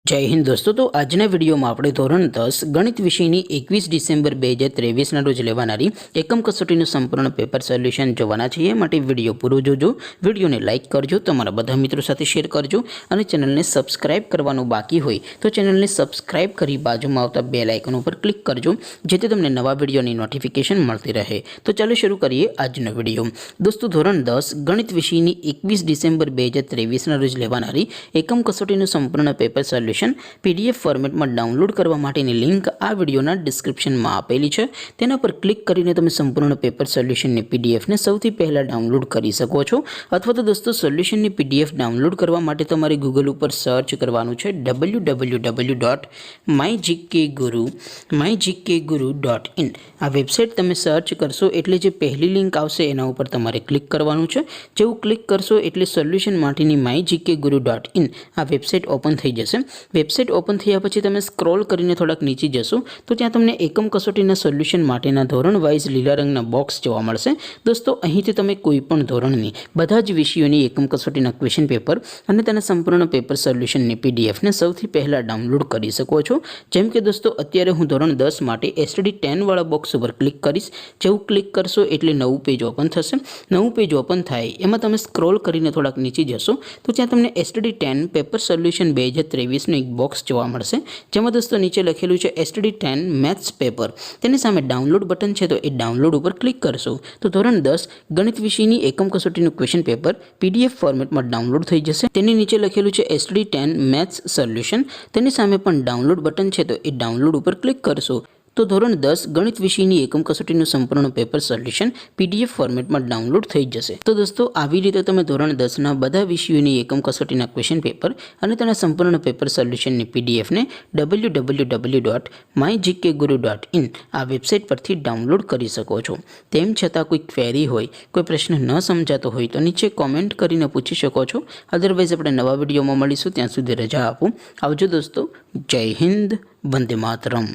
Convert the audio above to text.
जय हिंद दोस्तों। तो आजना वीडियो में આપણે ધોરણ 10 ગણિત વિષયની 21 ડિસેમ્બર 2023 રોજ લેવાનારી એકમ કસોટીનું સંપૂર્ણ પેપર સોલ્યુશન જોવાના છીએ। માટે વિડીયો પૂરો જોજો, વિડીયોને લાઇક કરજો, તમારા બધા મિત્રો સાથે શેર કરજો અને ચેનલને સબસ્ક્રાઇબ કરવાનું બાકી હોય તો ચેનલને સબસ્ક્રાઇબ કરી બાજુમાં આવતા બેલ આઇકન ઉપર ક્લિક કરજો, જેથી તમને નવા વિડીયોની નોટિફિકેશન મળતી રહે। તો ચાલો શરૂ કરીએ આજનો વિડીયો। દોસ્તો, ધોરણ 10 ગણિત વિષયની 21 ડિસેમ્બર 2023 રોજ લેવાનારી એકમ કસોટીનું સંપૂર્ણ પેપર સોલ્યુશન पीडीएफ फॉर्मेट में डाउनलॉड करवा माटेनी लिंक आ वीडियोना डिस्क्रिप्शन में आपेली है। तेना पर क्लिक करीने तमे संपूर्ण पेपर सोल्यूशन ने पीडीएफ ने सौथी पहला डाउनलॉड करी सको छो। अथवा तो दोस्तों सोल्यूशन ने पीडीएफ डाउनलॉड करवा माटे तमारे गूगल पर सर्च करवानुं छे www.mygkguru.in। आ वेबसाइट तमे सर्च करशो एटले जे पहली लिंक आवशे एना उपर तमारे क्लिक करवानुं छे। जेवुं क्लिक करशो एटले सोल्यूशन माटेनी mygkguru.in आ वेबसाइट ओपन थई जशे। वेबसाइट ओपन थया पछी तमे स्क्रॉल करीने थोड़ाक नीचे जशो तो त्यां तमने एकम कसोटीना सोल्यूशन माटेना धोरण वाइज लीला रंगना बॉक्स जोवा मळशे। दोस्तों, અહીંથી તમે કોઈપણ ધોરણની બધા જ વિષયોની એકમ કસોટીના ક્વેશ્ચન પેપર અને તેના સંપૂર્ણ પેપર સોલ્યુશનની પીડીએફને સૌથી પહેલાં ડાઉનલોડ કરી શકો છો। જેમ કે દોસ્તો, અત્યારે હું ધોરણ 10 માટે એસટીડી 10 વાળા બોક્સ ઉપર ક્લિક કરીશ। જેવું ક્લિક કરશો એટલે નવું પેજ ઓપન થશે। નવું પેજ ઓપન થાય એમાં તમે સ્ક્રોલ કરીને થોડાક નીચે જશો તો ત્યાં તમને એસટીડી 10 પેપર સોલ્યુશન 2023 एक बॉक्स जोवा मळशे, जेमां दोस्तों नीचे लखेलुं छे एसटीडी 10 मैथ्स पेपर। तेनी सामे डाउनलॉड बटन छे तो ए डाउनलॉड पर क्लिक करशो तो धोरण 10 गणित विषयनी एकम कसोटीनुं क्वेश्चन पेपर पीडीएफ फॉर्मेट में डाउनलॉड थई जशे। तेनी नीचे लखेलुं छे एसटीडी 10 मैथ्स सोल्यूशन। तेनी सामे पण डाउनलॉड बटन छे तो ए डाउनलॉड पर क्लिक करशो तो धोरण 10 गणित विषयनी एकम कसोटीनुं संपूर्ण पेपर सोल्यूशन पीडीएफ फॉर्मेट में डाउनलॉड थई जशे। तो दोस्तों, आवी रीते तमे धोरण 10 ना बधा विषयोनी एकम कसोटीना क्वेश्चन पेपर अने तेना संपूर्ण पेपर सोल्यूशननी पीडीएफ ने www.mygkguru.in आ वेबसाइट परथी डाउनलॉड करी सको छो। तेम छतां कोई क्वेरी होय, कोई प्रश्न न समजातो होय तो नीचे कॉमेंट करीने पूछी शको छो। अदरवाइज आपणे नवा विडियोमां मळीशुं, त्यां सुधी रजा आपो। आवजो दोस्तों। जय हिंद, वंदे मातरम।